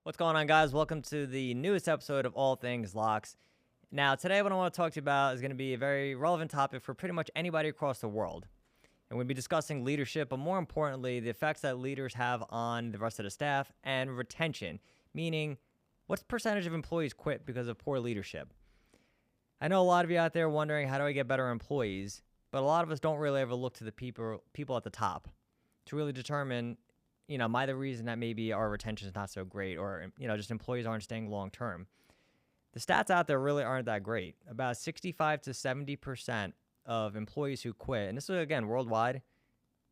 What's going on, guys? Welcome to the newest episode of All Things Locks. Now, today what I want to talk to you about is going to be a very relevant topic for pretty much anybody across the world. And we'll be discussing leadership, but more importantly, the effects that leaders have on the rest of the staff and retention, meaning what's the percentage of employees quit because of poor leadership? I know a lot of you out there wondering, how do I get better employees? But a lot of us don't really ever look to the people at the top to really determine, am I the reason that maybe our retention is not so great, or, just employees aren't staying long term? The stats out there really aren't that great. About 65 to 70% of employees who quit, and this is, again, worldwide,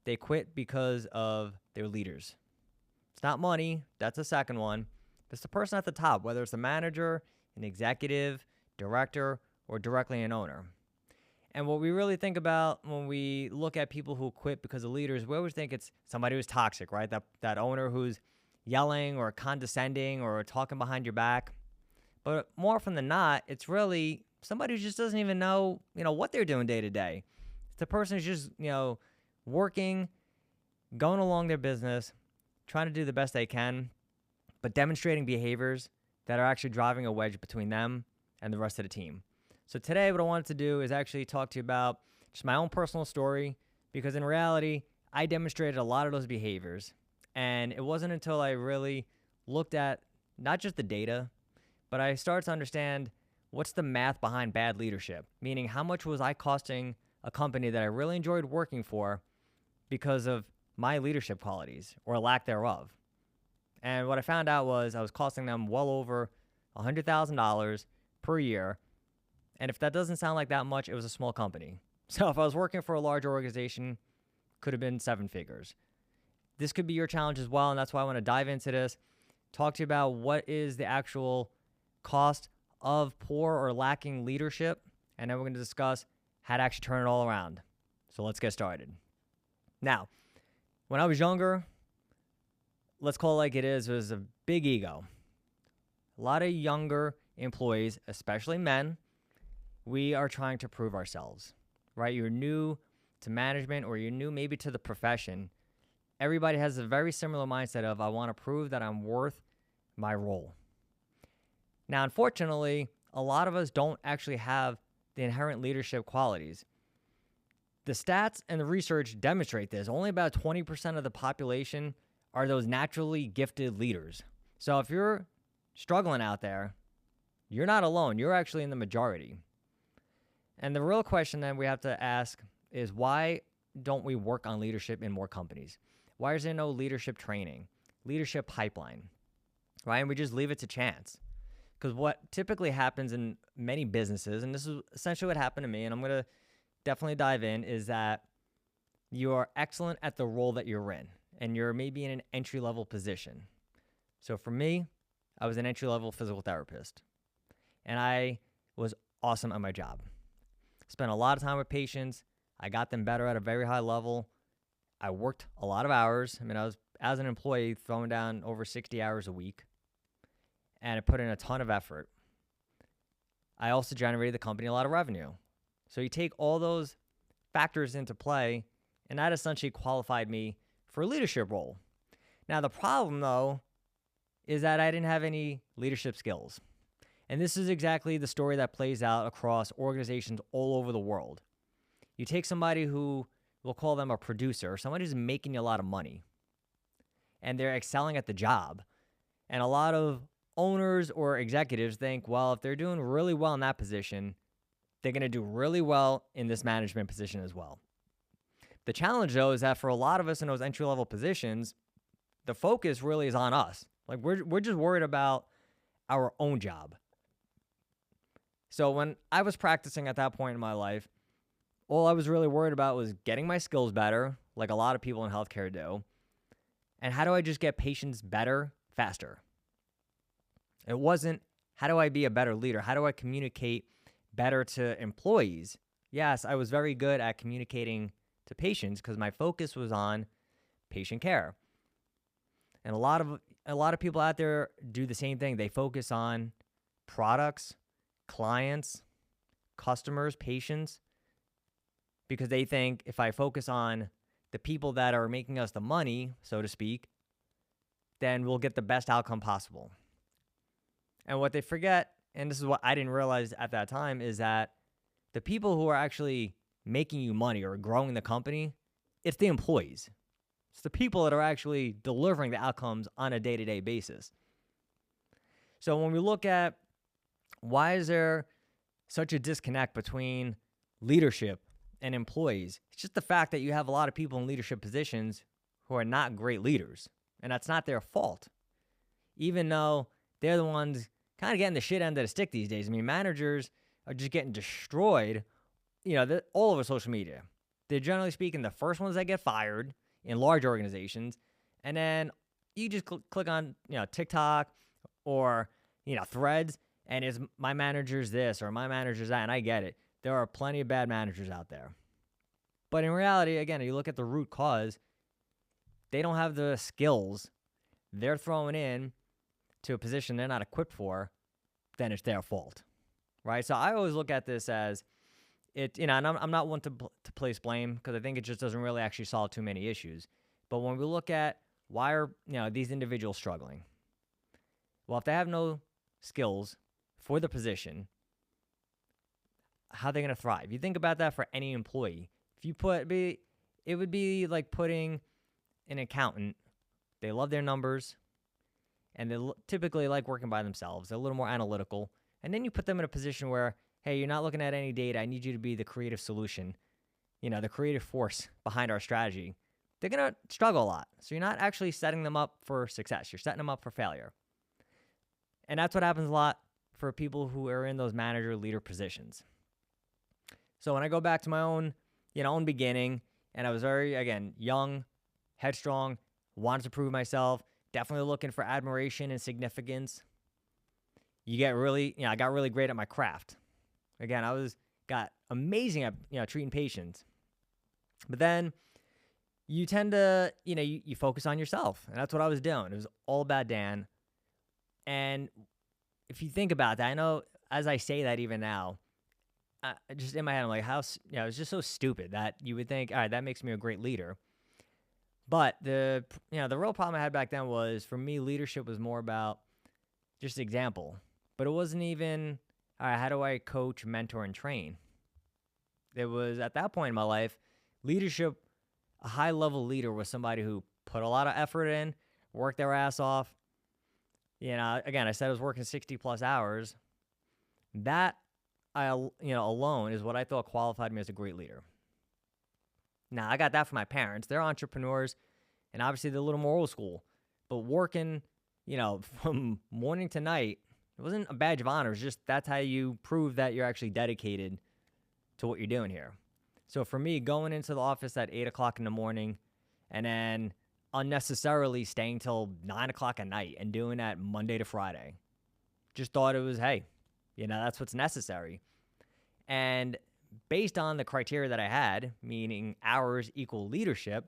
they quit because of their leaders. It's not money. That's the second one. It's the person at the top, whether it's the manager, an executive, director, or directly an owner. And what we really think about when we look at people who quit because of leaders, we always think it's somebody who's toxic, right? That owner who's yelling or condescending or talking behind your back. But more often than not, it's really somebody who just doesn't even know, what they're doing day to day. It's the person who's just, working, going along their business, trying to do the best they can, but demonstrating behaviors that are actually driving a wedge between them and the rest of the team. So today what I wanted to do is actually talk to you about just my own personal story, because in reality, I demonstrated a lot of those behaviors. And it wasn't until I really looked at not just the data, but I started to understand what's the math behind bad leadership, meaning how much was I costing a company that I really enjoyed working for because of my leadership qualities or lack thereof. And what I found out was I was costing them well over $100,000 per year. And if that doesn't sound like that much, it was a small company. So if I was working for a larger organization, could have been seven figures. This could be your challenge as well, and that's why I want to dive into this, talk to you about what is the actual cost of poor or lacking leadership, and then we're going to discuss how to actually turn it all around. So let's get started. Now, when I was younger, let's call it like it is, it was a big ego. A lot of younger employees, especially men, we are trying to prove ourselves, right? You're new to management, or you're new maybe to the profession. Everybody has a very similar mindset of, I want to prove that I'm worth my role. Now, unfortunately, a lot of us don't actually have the inherent leadership qualities. The stats and the research demonstrate this. Only about 20% of the population are those naturally gifted leaders. So if you're struggling out there, you're not alone. You're actually in the majority. And the real question that we have to ask is, why don't we work on leadership in more companies? Why is there no leadership training, leadership pipeline, right? And we just leave it to chance. Because what typically happens in many businesses, and this is essentially what happened to me, and I'm going to definitely dive in, is that you are excellent at the role that you're in, and you're maybe in an entry-level position. So for me, I was an entry-level physical therapist, and I was awesome at my job. Spent a lot of time with patients. I got them better at a very high level. I worked a lot of hours. I mean, I was, as an employee, throwing down over 60 hours a week, and I put in a ton of effort. I also generated the company a lot of revenue. So you take all those factors into play, and that essentially qualified me for a leadership role. Now, the problem, though, is that I didn't have any leadership skills. And this is exactly the story that plays out across organizations all over the world. You take somebody who, we'll call them a producer, somebody who's making you a lot of money, and they're excelling at the job. And a lot of owners or executives think, well, if they're doing really well in that position, they're going to do really well in this management position as well. The challenge, though, is that for a lot of us in those entry-level positions, the focus really is on us. Like, we're just worried about our own job. So when I was practicing at that point in my life, all I was really worried about was getting my skills better, like a lot of people in healthcare do, and how do I just get patients better, faster? It wasn't, how do I be a better leader? How do I communicate better to employees? Yes, I was very good at communicating to patients because my focus was on patient care. And a lot of people out there do the same thing. They focus on products, clients, customers, patients, because they think, if I focus on the people that are making us the money, so to speak, then we'll get the best outcome possible. And what they forget, and this is what I didn't realize at that time, is that the people who are actually making you money or growing the company, it's the employees. It's the people that are actually delivering the outcomes on a day-to-day basis. So when we look at why is there such a disconnect between leadership and employees, it's just the fact that you have a lot of people in leadership positions who are not great leaders. And that's not their fault, even though they're the ones kind of getting the shit end of the stick these days. I mean, managers are just getting destroyed, all over social media. They're generally speaking the first ones that get fired in large organizations. And then you just click on, TikTok or, Threads, and it's my manager's this or my manager's that. And I get it. There are plenty of bad managers out there. But in reality, again, you look at the root cause, they don't have the skills they're throwing in to a position they're not equipped for, then it's their fault, right? So I always look at this as and I'm not one to place blame, because I think it just doesn't really actually solve too many issues. But when we look at why are these individuals struggling? Well, if they have no skills for the position, how are they going to thrive? You think about that for any employee. If you it would be like putting an accountant. They love their numbers, and they typically like working by themselves. They're a little more analytical. And then you put them in a position where, hey, you're not looking at any data. I need you to be the creative solution, the creative force behind our strategy. They're going to struggle a lot. So you're not actually setting them up for success. You're setting them up for failure. And that's what happens a lot for people who are in those manager leader positions. So when I go back to my own beginning, and I was very, again, young, headstrong, wanted to prove myself, definitely looking for admiration and significance. I got really great at my craft. Again, got amazing at, treating patients. But then you tend to, you focus on yourself. And that's what I was doing. It was all about Dan. And if you think about that, I know as I say that even now, just in my head, I'm like, it's just so stupid that you would think, all right, that makes me a great leader. But the real problem I had back then was, for me, leadership was more about just example. But it wasn't even, all right, how do I coach, mentor, and train? It was, at that point in my life, leadership, a high-level leader was somebody who put a lot of effort in, worked their ass off. Again, I said I was working 60-plus hours. That, alone is what I thought qualified me as a great leader. Now, I got that from my parents. They're entrepreneurs, and obviously they're a little more old school. But working, from morning to night, it wasn't a badge of honor. It's just that's how you prove that you're actually dedicated to what you're doing here. So for me, going into the office at 8 o'clock in the morning and then unnecessarily staying till 9 o'clock at night and doing that Monday to Friday, just thought it was, hey, that's what's necessary. And based on the criteria that I had, meaning hours equal leadership,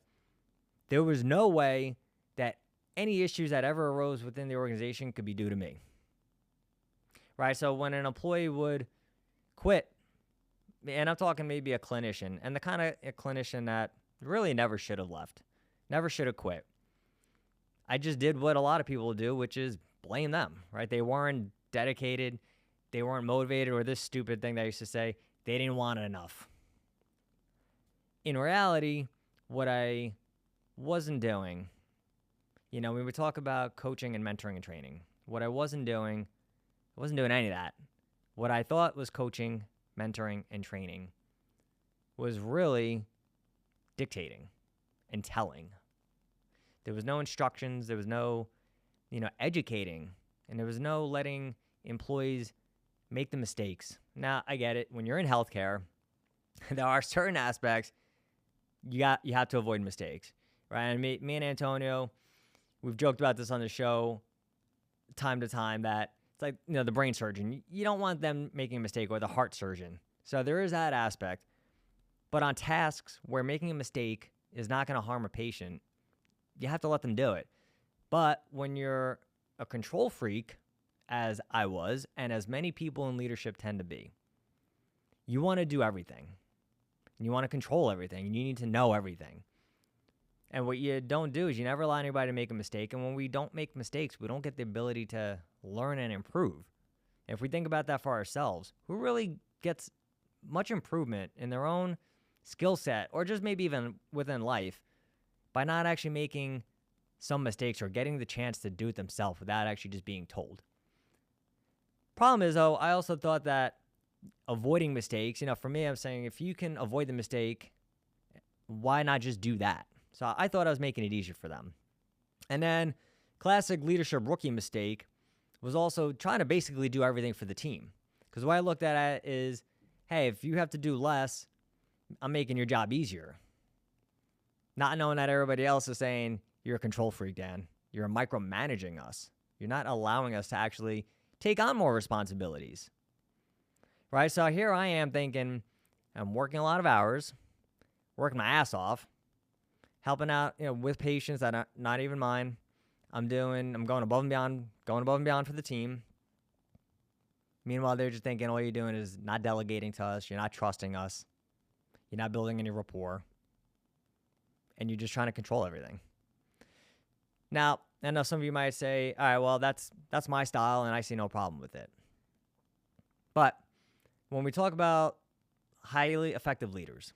there was no way that any issues that ever arose within the organization could be due to me. Right? So when an employee would quit, and I'm talking maybe a clinician, and the kind of a clinician that really never should have left, never should have quit. I just did what a lot of people do, which is blame them, right? They weren't dedicated. They weren't motivated, or this stupid thing that I used to say, they didn't want it enough. In reality, what I wasn't doing, when we talk about coaching and mentoring and training, what I wasn't doing any of that. What I thought was coaching, mentoring, and training was really dictating and telling. There was no instructions. There was no, educating. And there was no letting employees make the mistakes. Now, I get it. When you're in healthcare, there are certain aspects you have to avoid mistakes, right? And me and Antonio, we've joked about this on the show time to time, that it's like, the brain surgeon. You don't want them making a mistake, or the heart surgeon. So there is that aspect. But on tasks where making a mistake is not going to harm a patient, you have to let them do it. But when you're a control freak, as I was, and as many people in leadership tend to be, you want to do everything. And you want to control everything. And you need to know everything. And what you don't do is you never allow anybody to make a mistake. And when we don't make mistakes, we don't get the ability to learn and improve. If we think about that for ourselves, who really gets much improvement in their own skill set, or just maybe even within life, by not actually making some mistakes or getting the chance to do it themselves without actually just being told? Problem is, though, I also thought that avoiding mistakes, for me, I'm saying if you can avoid the mistake, why not just do that? So I thought I was making it easier for them. And then classic leadership rookie mistake was also trying to basically do everything for the team. Because the way I looked at it is, hey, if you have to do less, I'm making your job easier. Not knowing that everybody else is saying, you're a control freak, Dan. You're micromanaging us. You're not allowing us to actually take on more responsibilities. Right? So here I am thinking, I'm working a lot of hours, working my ass off, helping out, with patients that are not even mine. I'm going above and beyond for the team. Meanwhile, they're just thinking all you're doing is not delegating to us. You're not trusting us. You're not building any rapport. And you're just trying to control everything. Now, I know some of you might say, all right, well, that's my style and I see no problem with it. But when we talk about highly effective leaders,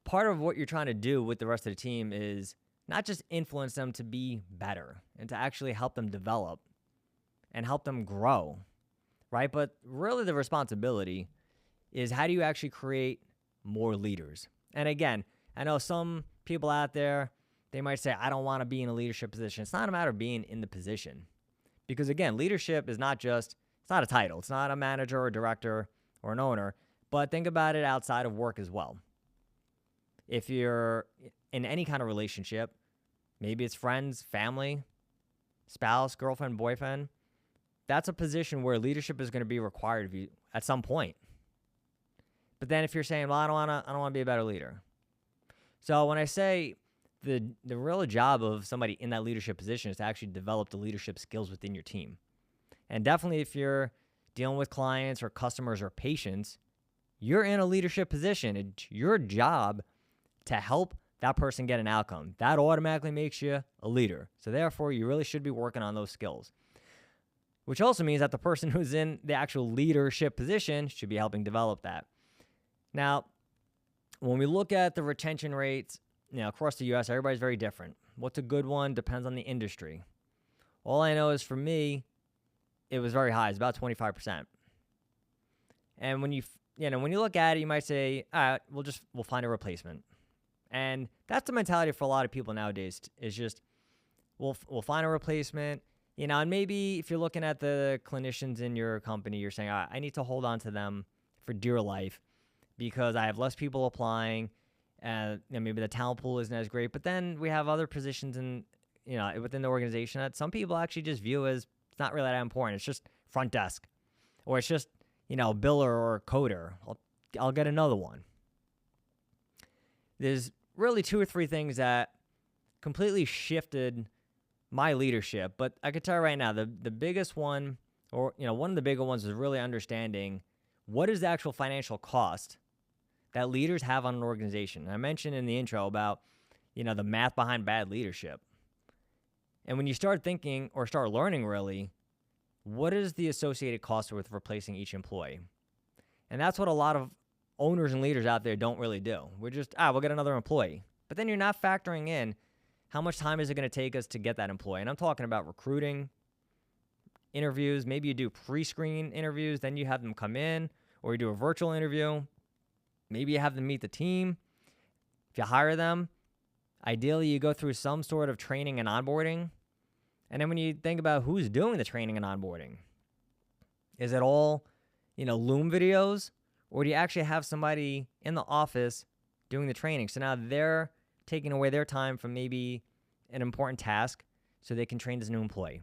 part of what you're trying to do with the rest of the team is not just influence them to be better and to actually help them develop and help them grow, right? But really the responsibility is, how do you actually create more leaders? And again, I know some people out there, they might say, I don't want to be in a leadership position. It's not a matter of being in the position. Because again, leadership is it's not a title. It's not a manager or a director or an owner. But think about it outside of work as well. If you're in any kind of relationship, maybe it's friends, family, spouse, girlfriend, boyfriend, that's a position where leadership is going to be required of you at some point. But then if you're saying, well, I don't want to be a better leader. So when I say the real job of somebody in that leadership position is to actually develop the leadership skills within your team. And definitely if you're dealing with clients or customers or patients, you're in a leadership position. It's your job to help that person get an outcome. That automatically makes you a leader. So therefore, you really should be working on those skills. Which also means that the person who's in the actual leadership position should be helping develop that. Now, when we look at the retention rates, across the U.S., everybody's very different. What's a good one depends on the industry. All I know is for me, it was very high. It's about 25%. And when you look at it, you might say, all right, we'll find a replacement. And that's the mentality for a lot of people nowadays, is just, we'll find a replacement, and maybe if you're looking at the clinicians in your company, you're saying, all right, I need to hold on to them for dear life because I have less people applying, and maybe the talent pool isn't as great. But then we have other positions within the organization that some people actually just view as it's not really that important. It's just front desk, or it's just, biller or coder. I'll get another one. There's really 2 or 3 things that completely shifted my leadership. But I could tell you right now, the biggest one, or one of the bigger ones, is really understanding what is the actual financial cost that leaders have on an organization. And I mentioned in the intro about, the math behind bad leadership. And when you start thinking or start learning really, what is the associated cost with replacing each employee? And that's what a lot of owners and leaders out there don't really do. We're just, we'll get another employee. But then you're not factoring in how much time is it going to take us to get that employee. And I'm talking about recruiting, interviews. Maybe you do pre-screen interviews, then you have them come in, or you do a virtual interview. Maybe you have them meet the team. If you hire them, ideally you go through some sort of training and onboarding. And then when you think about who's doing the training and onboarding, is it all, Loom videos? Or do you actually have somebody in the office doing the training? So now they're taking away their time from maybe an important task so they can train this new employee.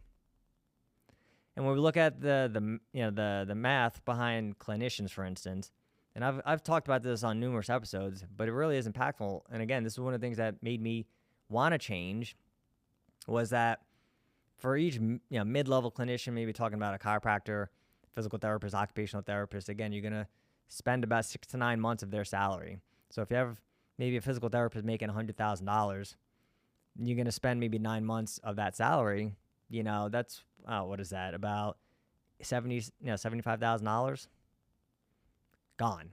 And when we look at the math behind clinicians, for instance, and I've talked about this on numerous episodes, but it really is impactful. And again, this is one of the things that made me want to change, was that for each mid-level clinician, maybe talking about a chiropractor, physical therapist, occupational therapist, again, you're going to spend about 6 to 9 months of their salary. So if you have maybe a physical therapist making $100,000, you're going to spend maybe 9 months of that salary. That's, what is that? About $75,000 gone.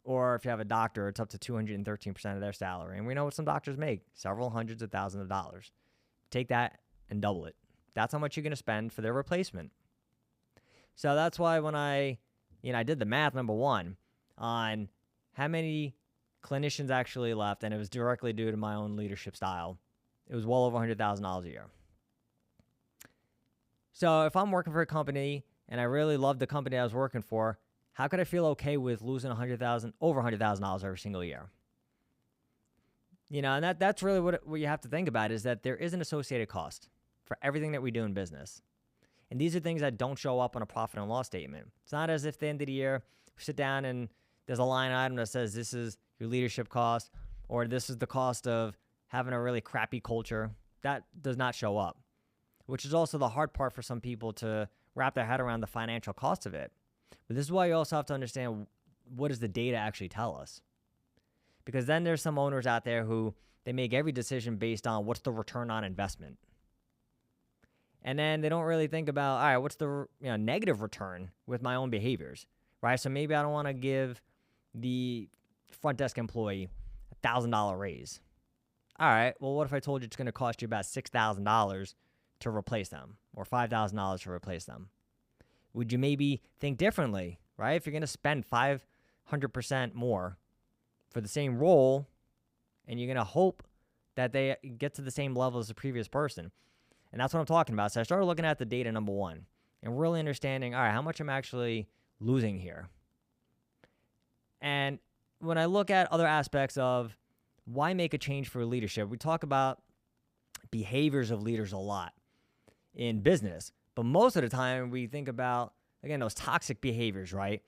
Or if you have a doctor, it's up to 213% of their salary. And we know what some doctors make, several hundreds of thousands of dollars. Take that and double it. That's how much you're going to spend for their replacement. So that's why when I did the math, number one, on how many clinicians actually left, and it was directly due to my own leadership style, it was well over $100,000 a year. So if I'm working for a company and I really love the company I was working for, how could I feel okay with losing over $100,000 every single year? And that's really what you have to think about, is that there is an associated cost for everything that we do in business. And these are things that don't show up on a profit and loss statement. It's not as if at the end of the year, we sit down and there's a line item that says this is your leadership cost, or this is the cost of having a really crappy culture. That does not show up, which is also the hard part for some people to wrap their head around, the financial cost of it. But this is why you also have to understand, what does the data actually tell us? Because then there's some owners out there who they make every decision based on what's the return on investment. And then they don't really think about, all right, what's the negative return with my own behaviors, right? So maybe I don't want to give the front desk employee a $1,000 raise. All right, well, what if I told you it's going to cost you about $6,000 to replace them, or $5,000 to replace them? Would you maybe think differently, right? If you're going to spend 500% more for the same role, and you're going to hope that they get to the same level as the previous person. And that's what I'm talking about. So I started looking at the data, number one, and really understanding, all right, how much I'm actually losing here. And when I look at other aspects of why make a change for leadership, we talk about behaviors of leaders a lot in business. But most of the time, we think about, again, those toxic behaviors, right?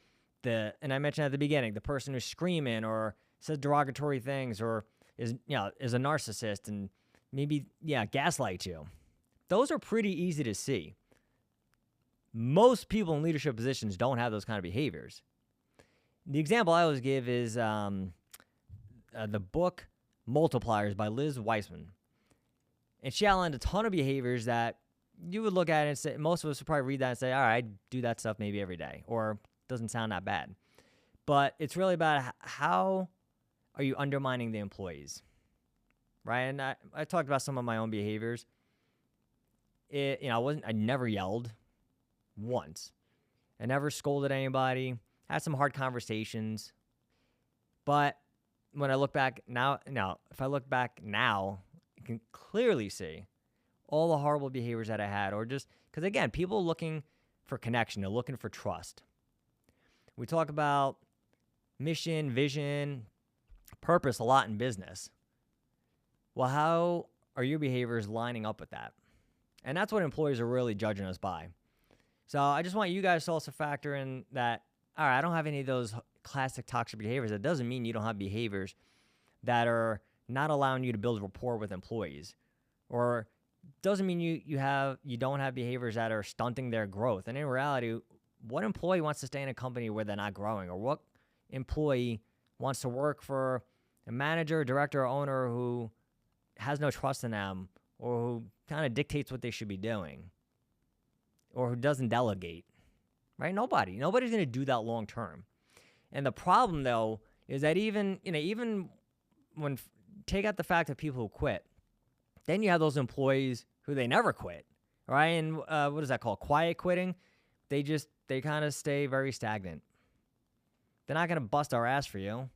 And I mentioned at the beginning, the person who's screaming or says derogatory things, or is a narcissist and maybe, gaslights you. Those are pretty easy to see. Most people in leadership positions don't have those kind of behaviors. The example I always give is the book Multipliers by Liz Weissman. And she outlined a ton of behaviors that you would look at it and say, most of us would probably read that and say, all right, I do that stuff maybe every day, or doesn't sound that bad. But it's really about how are you undermining the employees, right? And I talked about some of my own behaviors. I never yelled once. I never scolded anybody. Had some hard conversations. But when I look back now, if I look back now, you can clearly see all the horrible behaviors that I had, or just because, again, people are looking for connection. They're looking for trust. We talk about mission, vision, purpose a lot in business. Well, how are your behaviors lining up with that? And that's what employees are really judging us by. So I just want you guys to also factor in that, all right, I don't have any of those classic toxic behaviors. That doesn't mean you don't have behaviors that are not allowing you to build rapport with employees, or doesn't mean you don't have behaviors that are stunting their growth. And in reality, what employee wants to stay in a company where they're not growing? Or what employee wants to work for a manager, director, or owner who has no trust in them, or who kind of dictates what they should be doing, or who doesn't delegate, right? Nobody's going to do that long term. And the problem, though, is that even when take out the fact of people who quit, then you have those employees who they never quit, right? And what is that called? Quiet quitting. They kind of stay very stagnant. They're not going to bust our ass for you,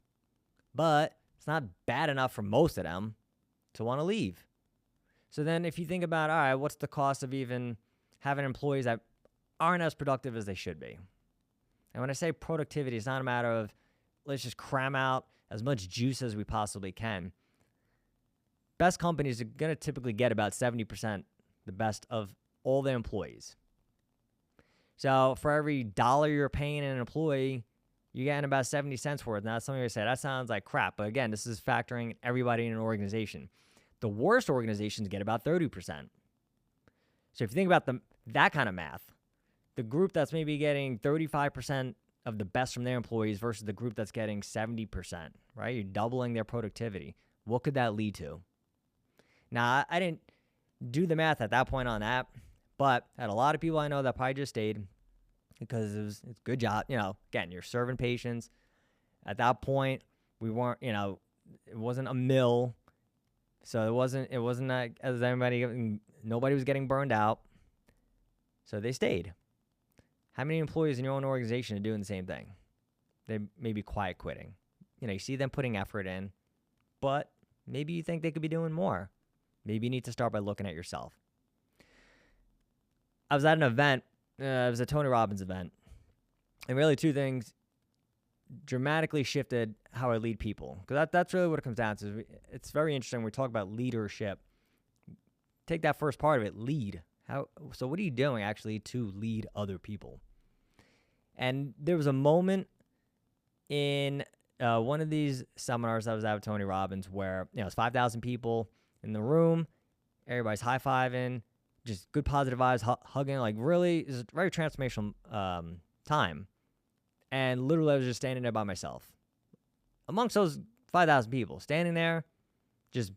but it's not bad enough for most of them to want to leave. So then if you think about, all right, what's the cost of even having employees that aren't as productive as they should be? And when I say productivity, it's not a matter of let's just cram out as much juice as we possibly can. Best companies are going to typically get about 70% the best of all the employees. So for every dollar you're paying an employee, you're getting about 70 cents worth. Now, some of you say, that sounds like crap. But again, this is factoring everybody in an organization. The worst organizations get about 30%. So if you think about that kind of math, the group that's maybe getting 35% of the best from their employees versus the group that's getting 70%, right? You're doubling their productivity. What could that lead to? Now, I didn't do the math at that point on that, but I had a lot of people I know that probably just stayed because it's a good job. Again, you're serving patients. At that point, we weren't, it wasn't a mill. So it wasn't like as nobody was getting burned out. So they stayed. How many employees in your own organization are doing the same thing? They may be quiet quitting. You see them putting effort in, but maybe you think they could be doing more. Maybe you need to start by looking at yourself. I was at an event. It was a Tony Robbins event. And really two things dramatically shifted how I lead people. Because that's really what it comes down to. It's very interesting when we talk about leadership. Take that first part of it, lead. So what are you doing actually to lead other people? And there was a moment in one of these seminars I was at with Tony Robbins where it's 5,000 people in the room. Everybody's high-fiving, just good positive vibes, hugging. Like really, it's a very transformational time. And literally I was just standing there by myself. Amongst those 5,000 people, standing there, just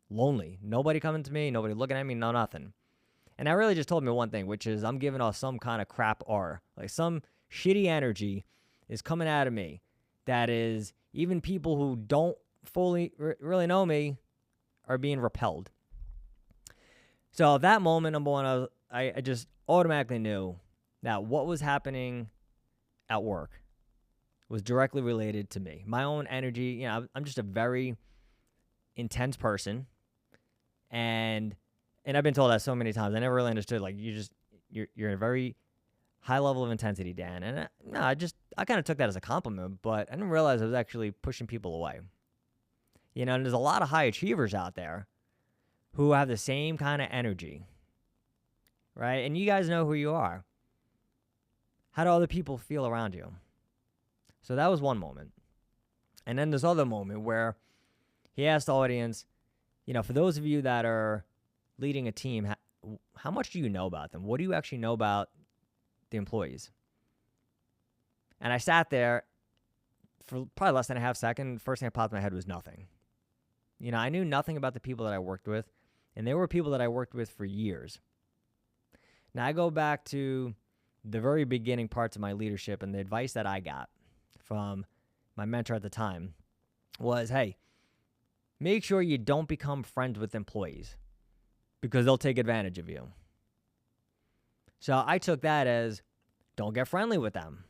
lonely. Nobody coming to me, nobody looking at me, no nothing. And that really just told me one thing, which is I'm giving off some kind of crap aura. Like some shitty energy is coming out of me that is even people who don't fully really know me are being repelled. So at that moment, number one, I just automatically knew that what was happening at work was directly related to me. My own energy, I'm just a very intense person. And I've been told that so many times. I never really understood, like, you're in a very high level of intensity, Dan. And I kind of took that as a compliment, but I didn't realize I was actually pushing people away. And there's a lot of high achievers out there who have the same kind of energy, right? And you guys know who you are. How do other people feel around you? So that was one moment. And then this other moment where he asked the audience, for those of you that are leading a team, how much do you know about them? What do you actually know about the employees? And I sat there for probably less than a half second. First thing that popped in my head was nothing. I knew nothing about the people that I worked with, and they were people that I worked with for years. Now I go back to the very beginning parts of my leadership, and the advice that I got from my mentor at the time was, hey, make sure you don't become friends with employees because they'll take advantage of you. So I took that as don't get friendly with them,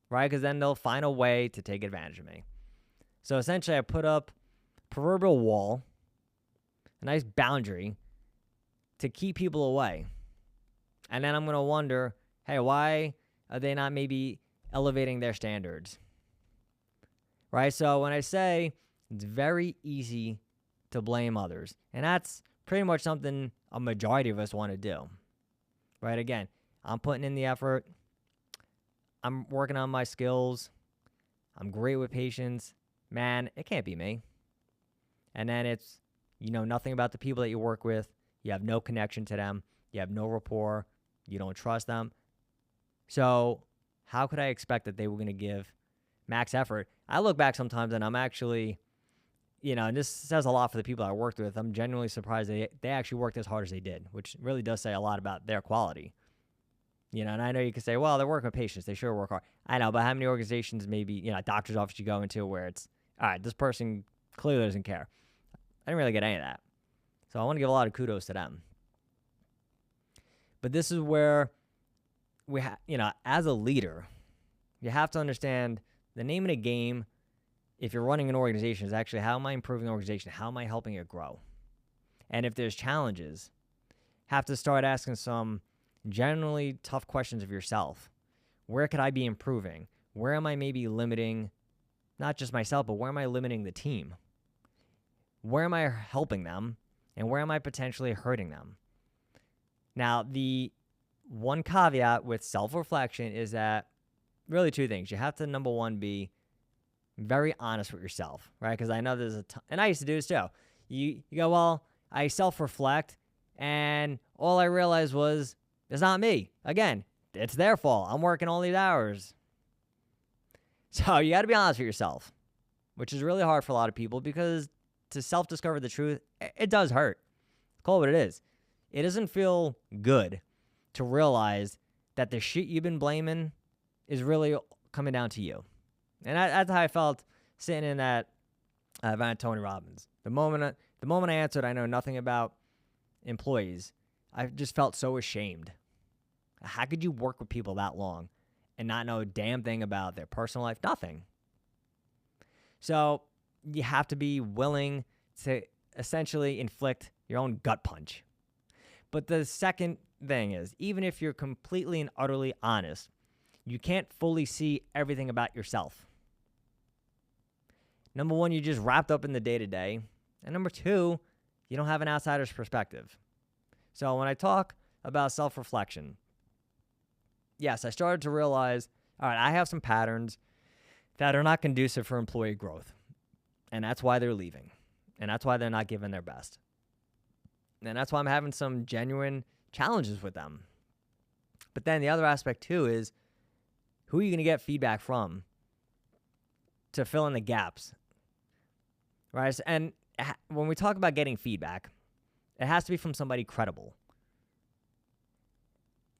right? Because then they'll find a way to take advantage of me. So essentially I put up a proverbial wall, a nice boundary to keep people away. And then I'm going to wonder, hey, why are they not maybe elevating their standards? Right? So when I say it's very easy to blame others, and that's pretty much something a majority of us want to do. Right? Again, I'm putting in the effort. I'm working on my skills. I'm great with patients. Man, it can't be me. And then it's, nothing about the people that you work with. You have no connection to them. You have no rapport. You don't trust them. So how could I expect that they were going to give max effort? I look back sometimes and I'm actually, and this says a lot for the people I worked with. I'm genuinely surprised they actually worked as hard as they did, which really does say a lot about their quality. And I know you can say, well, they're working with patients. They sure work hard. I know, but how many organizations, maybe, doctor's office you go into where it's, all right, this person clearly doesn't care. I didn't really get any of that. So I want to give a lot of kudos to them. But this is where we as a leader, you have to understand the name of the game if you're running an organization is actually how am I improving the organization? How am I helping it grow? And if there's challenges, have to start asking some generally tough questions of yourself. Where could I be improving? Where am I maybe limiting not just myself, but where am I limiting the team? Where am I helping them? And where am I potentially hurting them? Now, the one caveat with self-reflection is that really two things. You have to, number one, be very honest with yourself, right? Because I know there's and I used to do this too. You go, well, I self-reflect, and all I realized was it's not me. Again, it's their fault. I'm working all these hours. So you got to be honest with yourself, which is really hard for a lot of people because to self-discover the truth, it does hurt. Call it what it is. It doesn't feel good to realize that the shit you've been blaming is really coming down to you. And that's how I felt sitting in that event at Tony Robbins. The moment I answered, I know nothing about employees, I just felt so ashamed. How could you work with people that long and not know a damn thing about their personal life? Nothing. So you have to be willing to essentially inflict your own gut punch. But the second thing is, even if you're completely and utterly honest, you can't fully see everything about yourself. Number one, you're just wrapped up in the day-to-day. And number two, you don't have an outsider's perspective. So when I talk about self-reflection, yes, I started to realize, all right, I have some patterns that are not conducive for employee growth. And that's why they're leaving. And that's why they're not giving their best. And that's why I'm having some genuine challenges with them. But then the other aspect too is, who are you going to get feedback from to fill in the gaps? Right? And when we talk about getting feedback, it has to be from somebody credible.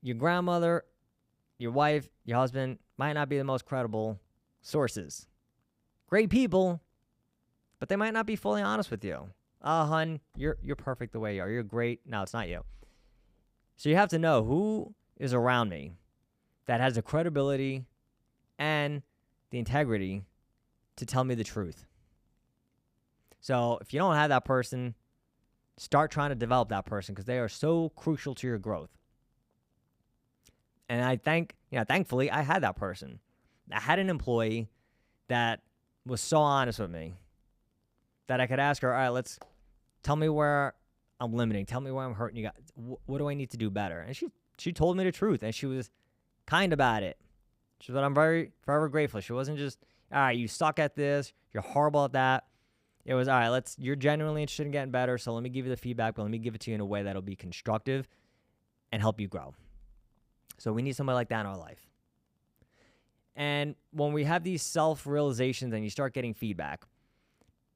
Your grandmother, your wife, your husband might not be the most credible sources. Great people, but they might not be fully honest with you. Hun, you're perfect the way you are. You're great. No, it's not you. So you have to know who is around me that has the credibility and the integrity to tell me the truth. So if you don't have that person, start trying to develop that person because they are so crucial to your growth. And thankfully, I had that person. I had an employee that was so honest with me that I could ask her, all right, tell me where I'm limiting. Tell me where I'm hurting you guys. What do I need to do better? And she told me the truth, and she was kind about it. Which is what I'm forever grateful. She wasn't just, all right, you suck at this. You're horrible at that. It was, all right, you're genuinely interested in getting better, so let me give you the feedback, but let me give it to you in a way that'll be constructive and help you grow. So we need somebody like that in our life. And when we have these self-realizations and you start getting feedback,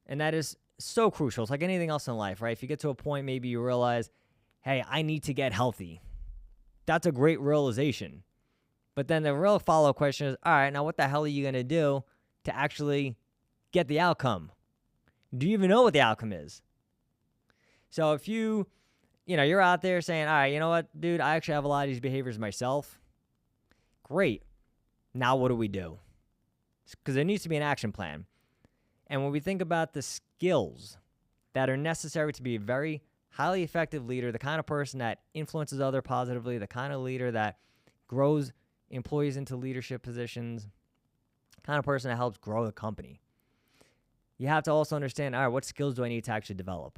and that is so crucial. It's like anything else in life, right? If you get to a point, maybe you realize, hey, I need to get healthy. That's a great realization. But then the real follow-up question is, all right, now what the hell are you going to do to actually get the outcome? Do you even know what the outcome is? So if you're out there saying, all right, you know what, dude, I actually have a lot of these behaviors myself. Great. Now what do we do? Because there needs to be an action plan. And when we think about the skills that are necessary to be a very highly effective leader, the kind of person that influences others positively, the kind of leader that grows employees into leadership positions, kind of person that helps grow the company, you have to also understand, all right, what skills do I need to actually develop?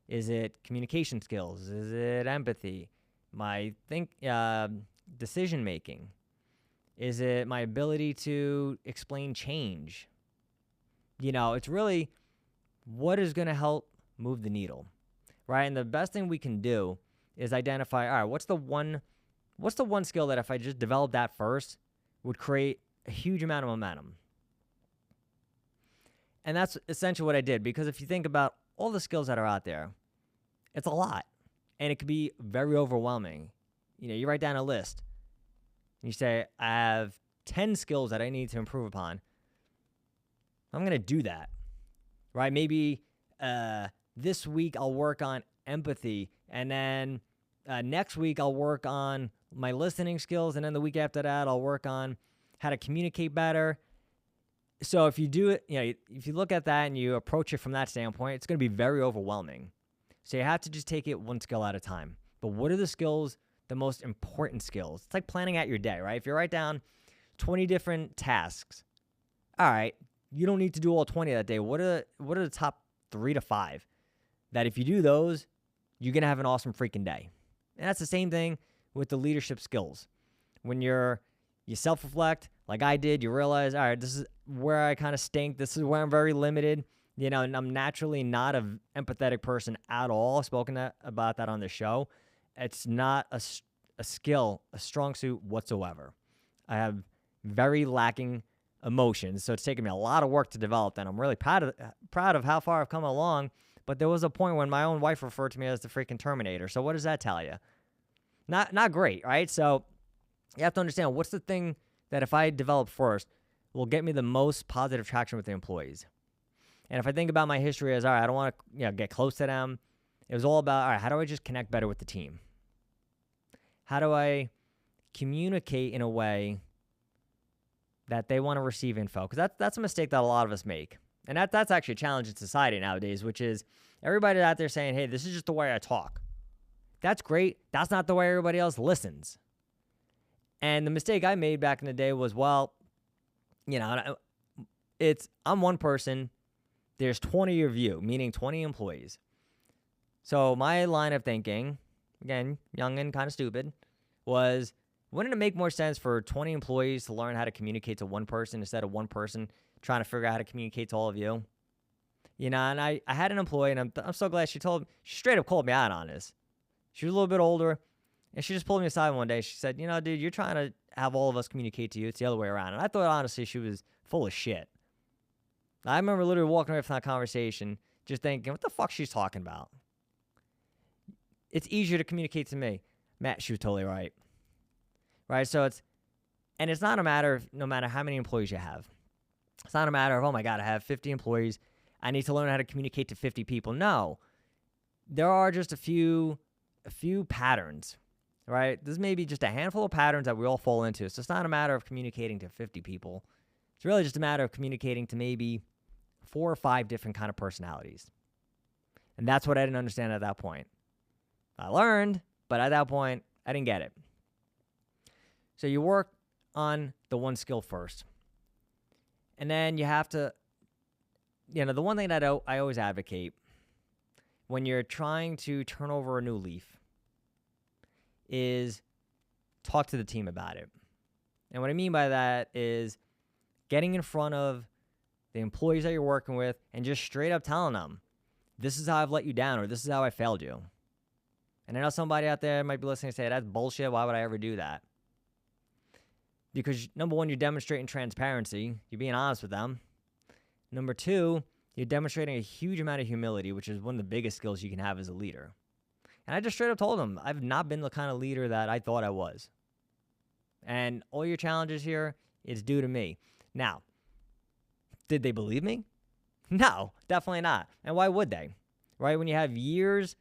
Is it communication skills? Is it empathy? Decision making? Is it my ability to explain change? It's really what is going to help move the needle, right? And the best thing we can do is identify, all right, what's the one skill that if I just develop that first would create a huge amount of momentum? And that's essentially what I did, because if you think about all the skills that are out there, it's a lot, and it can be very overwhelming. You write down a list. You say, I have 10 skills that I need to improve upon. I'm going to do that, right? Maybe this week I'll work on empathy, and then next week I'll work on my listening skills, and then the week after that I'll work on how to communicate better. So if you do it, if you look at that and you approach it from that standpoint, it's going to be very overwhelming. So you have to just take it one skill at a time. But what are the skills, the most important skills? It's like planning out your day, right? If you write down 20 different tasks, all right, you don't need to do all 20 that day. What are the top 3 to 5 that if you do those, you're going to have an awesome freaking day? And that's the same thing with the leadership skills. When you self-reflect, like I did, you realize, all right, this is where I kind of stink. This is where I'm very limited, and I'm naturally not an empathetic person at all. I've spoken about that on the show. It's not a skill, a strong suit whatsoever. I have very lacking emotions. So it's taken me a lot of work to develop, and I'm really proud of how far I've come along. But there was a point when my own wife referred to me as the freaking Terminator. So what does that tell you? Not great, right? So you have to understand, what's the thing that if I develop first will get me the most positive traction with the employees. And if I think about my history as, all right, I don't want to get close to them. It was all about, all right, how do I just connect better with the team? How do I communicate in a way that they want to receive info? Because that's a mistake that a lot of us make. And that's actually a challenge in society nowadays, which is everybody out there saying, hey, this is just the way I talk. That's great. That's not the way everybody else listens. And the mistake I made back in the day was, well, I'm one person. There's 20 of you, meaning 20 employees. So my line of thinking, again, young and kind of stupid, was, wouldn't it make more sense for 20 employees to learn how to communicate to one person instead of one person trying to figure out how to communicate to all of you? And I had an employee, and I'm so glad she straight up called me out on this. She was a little bit older, and she just pulled me aside one day. She said, dude, you're trying to have all of us communicate to you. It's the other way around. And I thought, honestly, she was full of shit. I remember literally walking away from that conversation just thinking, what the fuck she's talking about? It's easier to communicate to me. Matt, she was totally right. Right? So it's not a matter of, no matter how many employees you have. It's not a matter of, oh my God, I have 50 employees. I need to learn how to communicate to 50 people. No. There are just a few patterns, right? There's maybe just a handful of patterns that we all fall into. So it's not a matter of communicating to 50 people. It's really just a matter of communicating to maybe 4 or 5 different kind of personalities. And that's what I didn't understand at that point. I learned, but at that point, I didn't get it. So you work on the one skill first. And then you have to, the one thing that I always advocate when you're trying to turn over a new leaf is talk to the team about it. And what I mean by that is getting in front of the employees that you're working with and just straight up telling them, this is how I've let you down, or this is how I failed you. And I know somebody out there might be listening and say, that's bullshit. Why would I ever do that? Because number one, you're demonstrating transparency. You're being honest with them. Number two, you're demonstrating a huge amount of humility, which is one of the biggest skills you can have as a leader. And I just straight up told them, I've not been the kind of leader that I thought I was. And all your challenges here is due to me. Now, did they believe me? No, definitely not. And why would they? Right? When you have years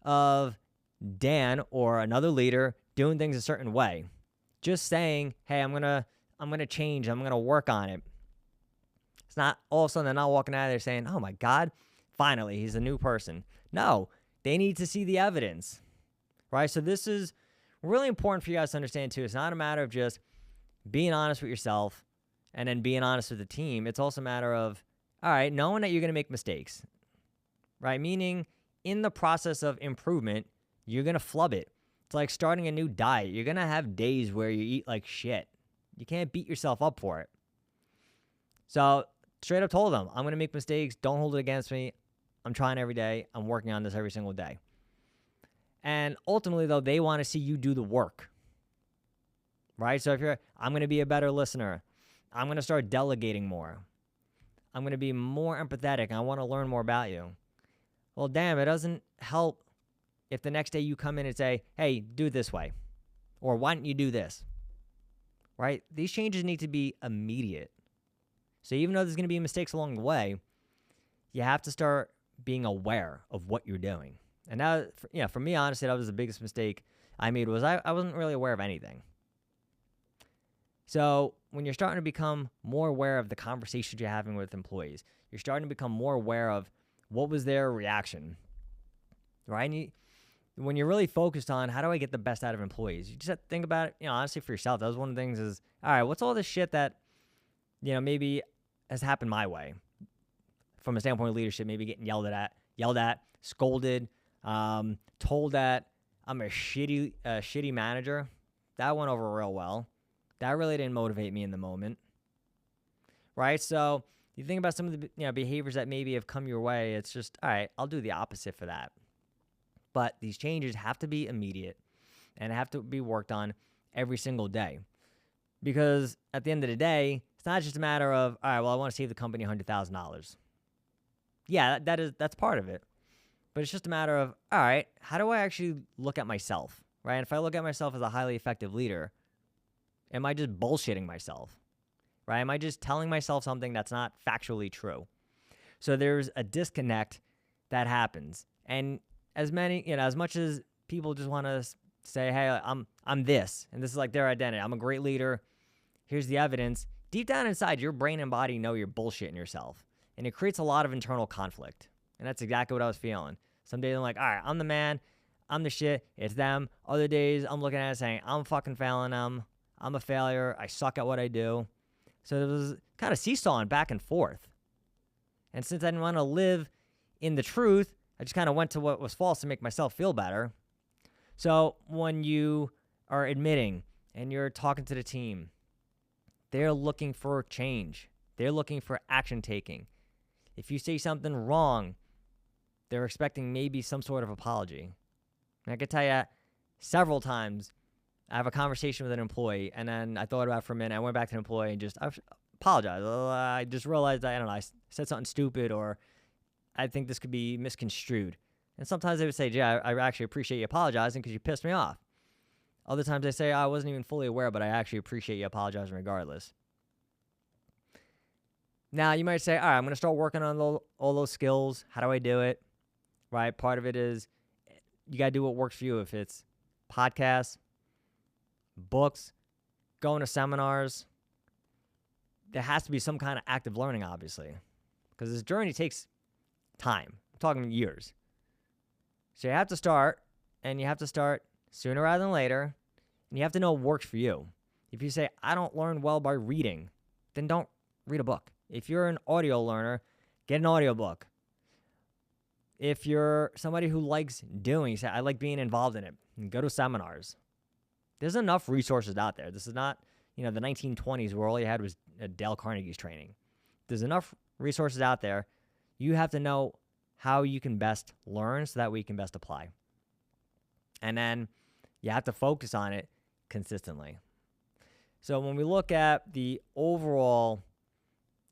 of Dan or another leader doing things a certain way, just saying, hey, I'm gonna change, I'm gonna work on it. It's not all of a sudden they're not walking out of there saying, oh my God, finally, he's a new person. No, they need to see the evidence, right? So this is really important for you guys to understand too. It's not a matter of just being honest with yourself and then being honest with the team. It's also a matter of, all right, knowing that you're going to make mistakes, right? Meaning in the process of improvement, you're going to flub it. It's like starting a new diet. You're going to have days where you eat like shit. You can't beat yourself up for it. So straight up told them, I'm going to make mistakes. Don't hold it against me. I'm trying every day. I'm working on this every single day. And ultimately, though, they want to see you do the work, right? So if I'm going to be a better listener. I'm going to start delegating more. I'm going to be more empathetic. I want to learn more about you. Well, damn, it doesn't help if the next day you come in and say, hey, do it this way. Or why don't you do this? Right? These changes need to be immediate. So even though there's going to be mistakes along the way, you have to start being aware of what you're doing. And now, for me, honestly, that was the biggest mistake I made was I wasn't really aware of anything. So when you're starting to become more aware of the conversations you're having with employees, you're starting to become more aware of what was their reaction, right? And when you're really focused on how do I get the best out of employees, you just have to think about it, honestly for yourself. That was one of the things is, all right, what's all this shit that, maybe has happened my way from a standpoint of leadership, maybe getting yelled at, scolded, told that I'm a shitty manager. That went over real well. That really didn't motivate me in the moment, right? So you think about some of the behaviors that maybe have come your way. It's just, all right, I'll do the opposite for that. But these changes have to be immediate and have to be worked on every single day. Because at the end of the day, it's not just a matter of, all right, well, I want to save the company $100,000. Yeah, that's part of it. But it's just a matter of, all right, how do I actually look at myself, right? And if I look at myself as a highly effective leader, am I just bullshitting myself, right? Am I just telling myself something that's not factually true? So there's a disconnect that happens. And as much as people just want to say, hey, I'm this, and this is like their identity. I'm a great leader. Here's the evidence. Deep down inside, your brain and body know you're bullshitting yourself. And it creates a lot of internal conflict. And that's exactly what I was feeling. Some days I'm like, all right, I'm the man. I'm the shit. It's them. Other days I'm looking at it saying, I'm fucking failing them. I'm a failure. I suck at what I do. So it was kind of seesawing back and forth. And since I didn't want to live in the truth, I just kind of went to what was false to make myself feel better. So when you are admitting and you're talking to the team, they're looking for change. They're looking for action taking. If you say something wrong, they're expecting maybe some sort of apology. And I can tell you several times I have a conversation with an employee, and then I thought about it for a minute. I went back to the employee and I apologized. I just realized I said something stupid, or I think this could be misconstrued. And sometimes they would say, yeah, I actually appreciate you apologizing because you pissed me off. Other times they say, I wasn't even fully aware, but I actually appreciate you apologizing regardless. Now, you might say, all right, I'm going to start working on all those skills. How do I do it? Right? Part of it is you got to do what works for you. If it's podcasts, books, going to seminars, there has to be some kind of active learning, obviously, because this journey takes time. I'm talking years. So you have to start, and you have to start sooner rather than later, and you have to know what works for you. If you say, I don't learn well by reading, then don't read a book. If you're an audio learner, get an audiobook. If you're somebody who likes doing, you say, I like being involved in it, and go to seminars. There's enough resources out there. This is not, the 1920s where all you had was Dale Carnegie's training. There's enough resources out there. You have to know how you can best learn so that way you can best apply. And then you have to focus on it consistently. So when we look at the overall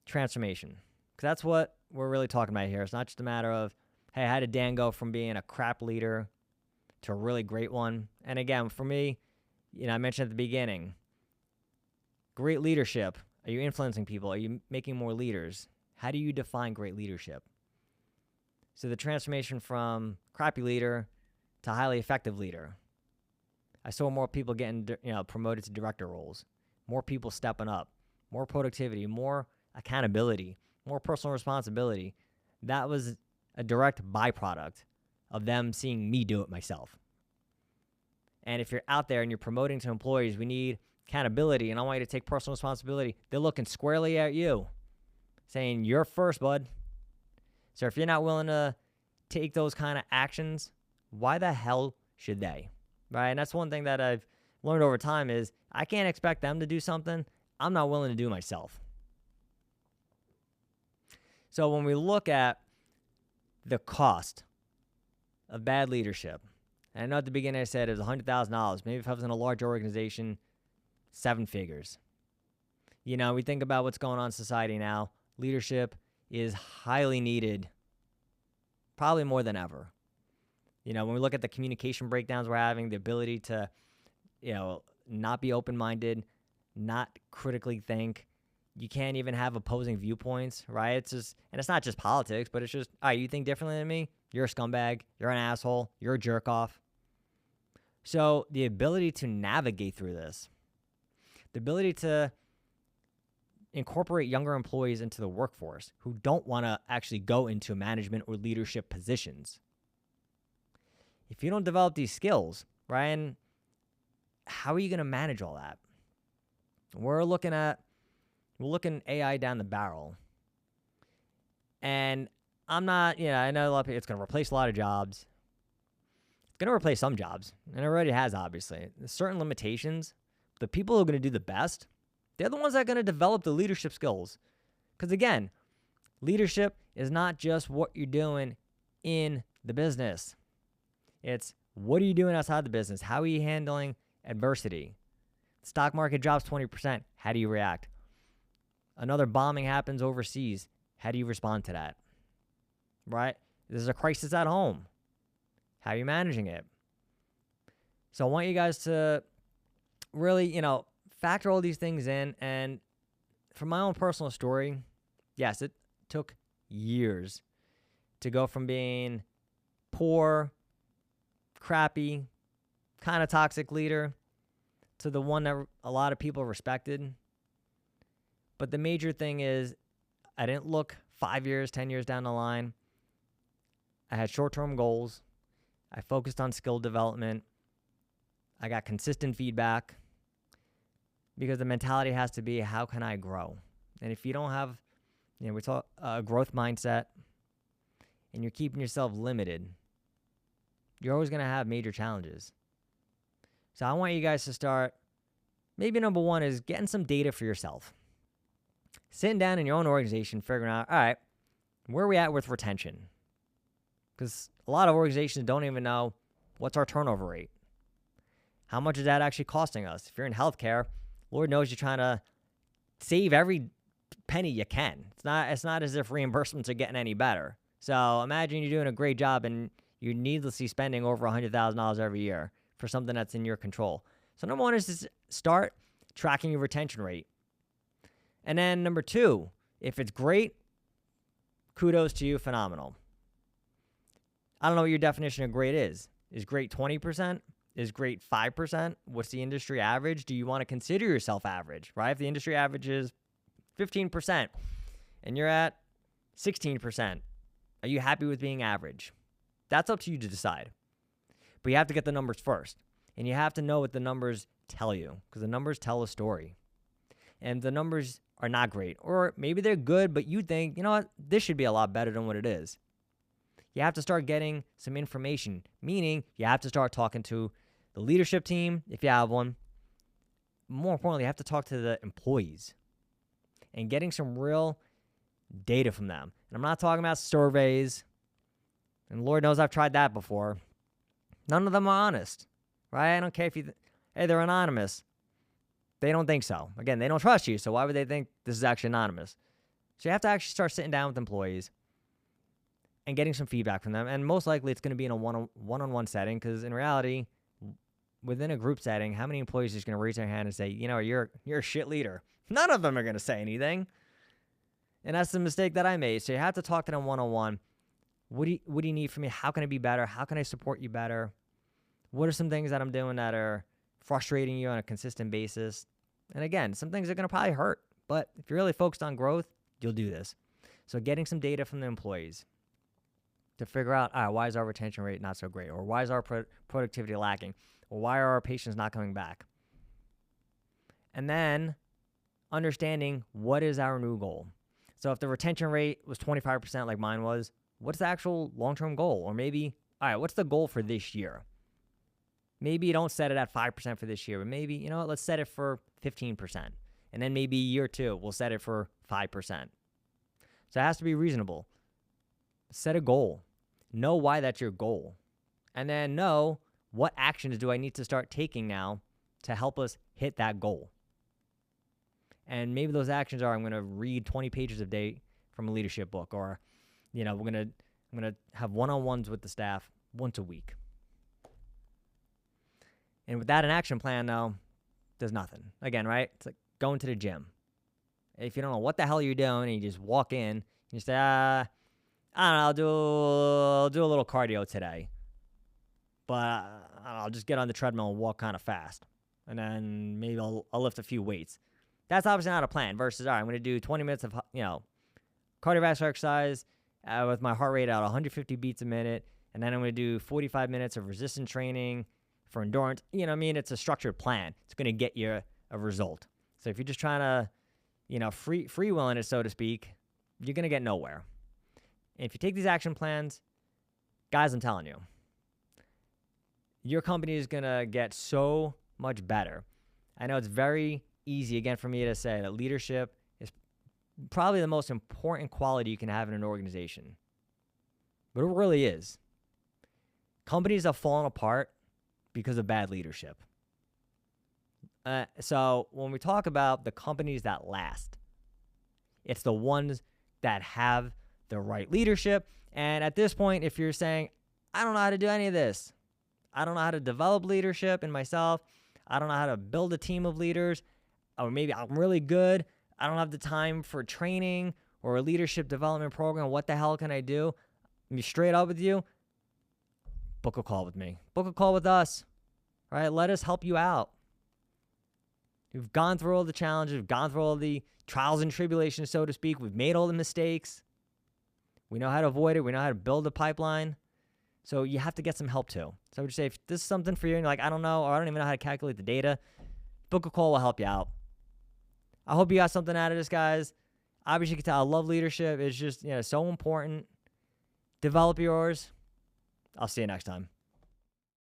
transformation, because that's what we're really talking about here. It's not just a matter of, hey, how did Dan go from being a crap leader to a really great one? And again, for me, I mentioned at the beginning, great leadership. Are you influencing people? Are you making more leaders? How do you define great leadership? So the transformation from crappy leader to highly effective leader. I saw more people getting promoted to director roles, more people stepping up, more productivity, more accountability, more personal responsibility. That was a direct byproduct of them seeing me do it myself. And if you're out there and you're promoting to employees, we need accountability, and I want you to take personal responsibility. They're looking squarely at you, saying, you're first, bud. So if you're not willing to take those kind of actions, why the hell should they? Right? And that's one thing that I've learned over time is I can't expect them to do something I'm not willing to do myself. So when we look at the cost of bad leadership, and I know at the beginning I said it was $100,000. Maybe if I was in a large organization, 7 figures. We think about what's going on in society now. Leadership is highly needed, probably more than ever. When we look at the communication breakdowns we're having, the ability to, not be open-minded, not critically think. You can't even have opposing viewpoints, right? It's just, and it's not just politics, but it's just, all right, you think differently than me? You're a scumbag. You're an asshole. You're a jerk off. So the ability to navigate through this, the ability to incorporate younger employees into the workforce who don't want to actually go into management or leadership positions. If you don't develop these skills, Ryan, how are you going to manage all that? We're looking AI down the barrel. And I'm not, I know a lot of people, it's going to replace a lot of jobs. It's going to replace some jobs, and it already has, obviously. There's certain limitations. The people who are going to do the best, they're the ones that are going to develop the leadership skills. Because again, leadership is not just what you're doing in the business. It's what are you doing outside the business? How are you handling adversity? Stock market drops 20%. How do you react? Another bombing happens overseas. How do you respond to that? Right? There's a crisis at home. How are you managing it? So I want you guys to really, factor all these things in. And from my own personal story, yes, it took years to go from being poor, crappy, kind of toxic leader to the one that a lot of people respected. But the major thing is I didn't look 5 years, 10 years down the line. I had short-term goals. I focused on skill development. I got consistent feedback because the mentality has to be, how can I grow? And if you don't have, we talk a growth mindset and you're keeping yourself limited, you're always going to have major challenges. So I want you guys to start, maybe number one is getting some data for yourself. Sitting down in your own organization, figuring out, all right, where are we at with retention? Because a lot of organizations don't even know what's our turnover rate. How much is that actually costing us? If you're in healthcare, Lord knows you're trying to save every penny you can. It's not as if reimbursements are getting any better. So imagine you're doing a great job and you're needlessly spending over $100,000 every year for something that's in your control. So number one is to start tracking your retention rate. And then number two, if it's great, kudos to you, phenomenal. I don't know what your definition of great is. Is great 20%? Is great 5%? What's the industry average? Do you want to consider yourself average, right? If the industry average is 15% and you're at 16%, are you happy with being average? That's up to you to decide. But you have to get the numbers first. And you have to know what the numbers tell you, because the numbers tell a story. And the numbers are not great. Or maybe they're good, but you think, you know what, this should be a lot better than what it is. You have to start getting some information, meaning you have to start talking to the leadership team, if you have one. More importantly, you have to talk to the employees and getting some real data from them. And I'm not talking about surveys, and Lord knows I've tried that before. None of them are honest, right? I don't care if hey, they're anonymous. They don't think so. Again, they don't trust you, so why would they think this is actually anonymous? So you have to actually start sitting down with employees and getting some feedback from them. And most likely it's going to be in a one-on-one setting, because in reality, within a group setting, how many employees are just going to raise their hand and say, you're a shit leader? None of them are going to say anything. And that's the mistake that I made. So you have to talk to them one-on-one. What do you need from me? How can I be better? How can I support you better? What are some things that I'm doing that are frustrating you on a consistent basis? And again, some things are going to probably hurt, but if you're really focused on growth, you'll do this. So getting some data from the employees to figure out, all right, why is our retention rate not so great? Or why is our productivity lacking? Or why are our patients not coming back? And then understanding, what is our new goal? So if the retention rate was 25% like mine was, what's the actual long-term goal? Or maybe, all right, what's the goal for this year? Maybe you don't set it at 5% for this year, but maybe, let's set it for 15%. And then maybe year two, we'll set it for 5%. So it has to be reasonable. Set a goal. Know why that's your goal. And then know, what actions do I need to start taking now to help us hit that goal? And maybe those actions are, I'm going to read 20 pages a day from a leadership book, or, I'm going to have one-on-ones with the staff once a week. And without an action plan, though, there's nothing. Again, right? It's like going to the gym. If you don't know what the hell you're doing and you just walk in, and you say, I don't know, I'll do a little cardio today. But I'll just get on the treadmill and walk kind of fast. And then maybe I'll lift a few weights. That's obviously not a plan versus, all right, I'm going to do 20 minutes of, cardiovascular exercise with my heart rate at 150 beats a minute. And then I'm going to do 45 minutes of resistance training for endurance. It's a structured plan. It's going to get you a result. So if you're just trying to, freewheeling it, so to speak, you're going to get nowhere. And if you take these action plans, guys, I'm telling you, your company is going to get so much better. I know it's very easy, again, for me to say that leadership is probably the most important quality you can have in an organization. But it really is. Companies have fallen apart because of bad leadership. So when we talk about the companies that last, it's the ones that have the right leadership. And at this point, if you're saying, I don't know how to do any of this, I don't know how to develop leadership in myself, I don't know how to build a team of leaders, or maybe I'm really good, I don't have the time for training or a leadership development program, what the hell can I do? Be straight up with you, book a call with me. Book a call with us. All right, let us help you out. We've gone through all the challenges. We've gone through all the trials and tribulations, so to speak. We've made all the mistakes. We know how to avoid it. We know how to build a pipeline. So you have to get some help too. So I would say if this is something for you and you're like, I don't know, or I don't even know how to calculate the data, book a call will help you out. I hope you got something out of this, guys. Obviously, you can tell I love leadership. It's just, so important. Develop yours. I'll see you next time.